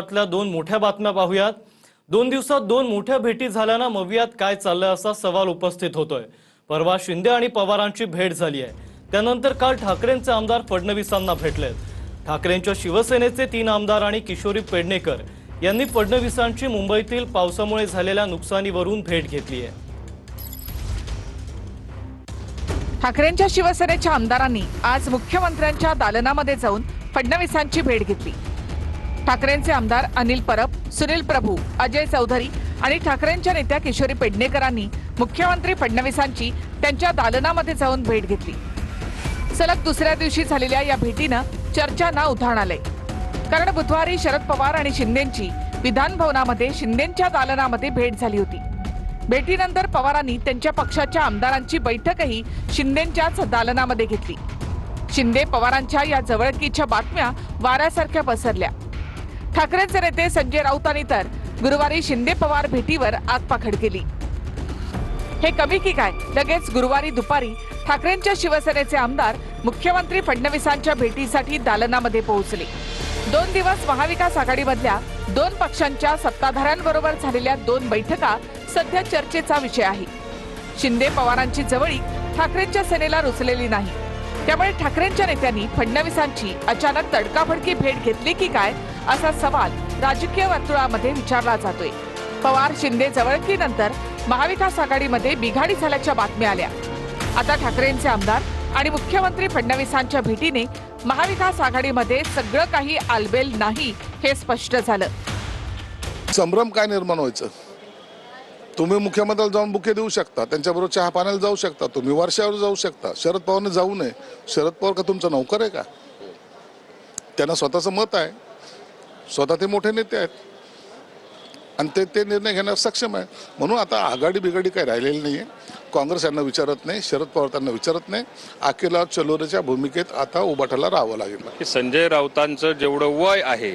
त्यातल्या दोन मोठ्या बातम्या पाहूयात। 2 दिवसात 2 मोठ्या भेटी झाल्यानं मवियात काय चाललंय असा सवाल उपस्थित होतोय। परवा शिंदे आणि पवारांची भेट झाली आहे। त्यानंतर काल ठाकरेंचे आमदार फडणवीसांना भेटलेत। ठाकरेंच्या शिवसेनेचे 3 आमदार आणि किशोरी पेडणेकर यांनी फडणवीसांची मुंबईतील पावसामुळे झालेल्या नुकसानीवरून भेट घेतली आहे। ठाकरेंच्या शिवसेनेच्या आमदारांनी आज मुख्यमंत्र्यांच्या दालनामध्ये जाऊन फडणवीसांची भेट घेतली। ठाकरेंचे आमदार अनिल परब, सुनील प्रभू, अजय चौधरी आणि ठाकरेंच्या नेत्या किशोरी पेडणेकरांनी मुख्यमंत्री फडणवीसांची त्यांच्या दालनामध्ये जाऊन भेट घेतली। सलग दुसऱ्या दिवशी झालेल्या या भेटीनं चर्चांना उधाण आलंय, कारण बुधवारी शरद पवार आणि शिंदेंची विधान भवनामध्ये शिंदेंच्या दालनामध्ये भेट झाली होती। भेटीनंतर पवारांनी त्यांच्या पक्षाच्या आमदारांची बैठकही शिंदेंच्याच दालनामध्ये घेतली। शिंदे पवारांच्या या जवळकीच्या बातम्या वाऱ्यासारख्या पसरल्या। ठाकरेंचे नेते संजय राऊतांनी तर गुरुवारी शिंदे पवार भेटीवर आगपाखड केली। हे कमी की काय, लगेच गुरुवारी दुपारी ठाकरेंच्या शिवसेनेचे आमदार मुख्यमंत्री फडणवीसांच्या भेटीसाठी दालनामध्ये पोहोचले। 2 दिवस महाविकास आघाडीमधल्या 2 पक्षांच्या सत्ताधाऱ्यांबरोबर झालेल्या 2 बैठका सध्या चर्चेचा विषय आहे। शिंदे पवारांची जवळीक ठाकरेंच्या सेनेला रुचलेली नाही, त्यामुळे ठाकरेंच्या नेत्यांनी फडणवीसांची अचानक तडकाफडकी भेट घेतली की काय असा सवाल राजकीय वर्तुळामध्ये विचारला जातोय। पवार शिंदे जवळकीनंतर महाविकास आघाडीमध्ये बिघाडी झाल्याच्या बातम्या आल्या। आता ठाकरेंचे आमदार आणि मुख्यमंत्री फडणवीसांच्या भेटीने महाविकास आघाडीमध्ये सगळं काही आलबेल नाही हे स्पष्ट झालं। संभ्रम काय निर्माण व्हायचं? तुम्ही मुख्यमंत्र्याला जाऊन बुके देऊ शकता, त्यांच्याबरोबर चहा पाण्याला जाऊ शकता, तुम्ही वर्षावर जाऊ शकता, शरद पवारने जाऊ नये। शरद पवार का तुमचा नौकर आहे का? त्यांना स्वतःचं मत आहे, स्वतः ते मोठे नेते आहेत आणि ते निर्णय घेण्यास सक्षम आहे। म्हणून आता आघाडी बिघाडी काही राहिलेली नाहीये। काँग्रेस यांना विचारत नाही, शरद पवार त्यांना विचारत नाही। अकेला चलोरेच्या भूमिकेत आता उभाटाला राहावं लागेल। संजय राऊतांचं जेवढं वय आहे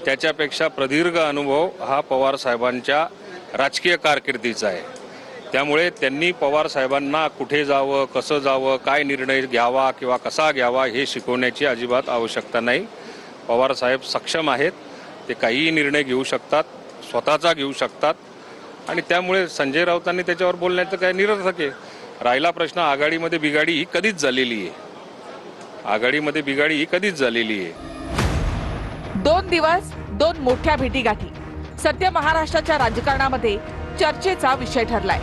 त्याच्यापेक्षा प्रदीर्घ अनुभव हा पवार साहेबांच्या राजकीय कारकिर्दीचा आहे। त्यामुळे त्यांनी पवार साहेबांना कुठे जावं, कसं जावं, काय निर्णय घ्यावा किंवा कसा घ्यावा हे शिकवण्याची अजिबात आवश्यकता नाही। पवार साहेब सक्षम आहेत, ते काहीही निर्णय घेऊ शकतात, स्वतःचा घेऊ शकतात आणि त्यामुळे संजय राऊतांनी त्याच्यावर बोलण्याचं काय निरर्थक आहे। राहिला प्रश्न आघाडीमध्ये बिघाडी ही कधीच झालेली आहे, आघाडीमध्ये बिघाडी ही कधीच झालेली आहे। 2 दिवस 2 मोठ्या भेटीगाठी सध्या महाराष्ट्राच्या राजकारणामध्ये चर्चेचा विषय ठरलाय।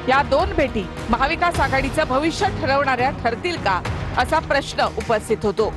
या 2 भेटी महाविकास आघाडीचं भविष्य ठरवणाऱ्या ठरतील का असा प्रश्न उपस्थित होतो।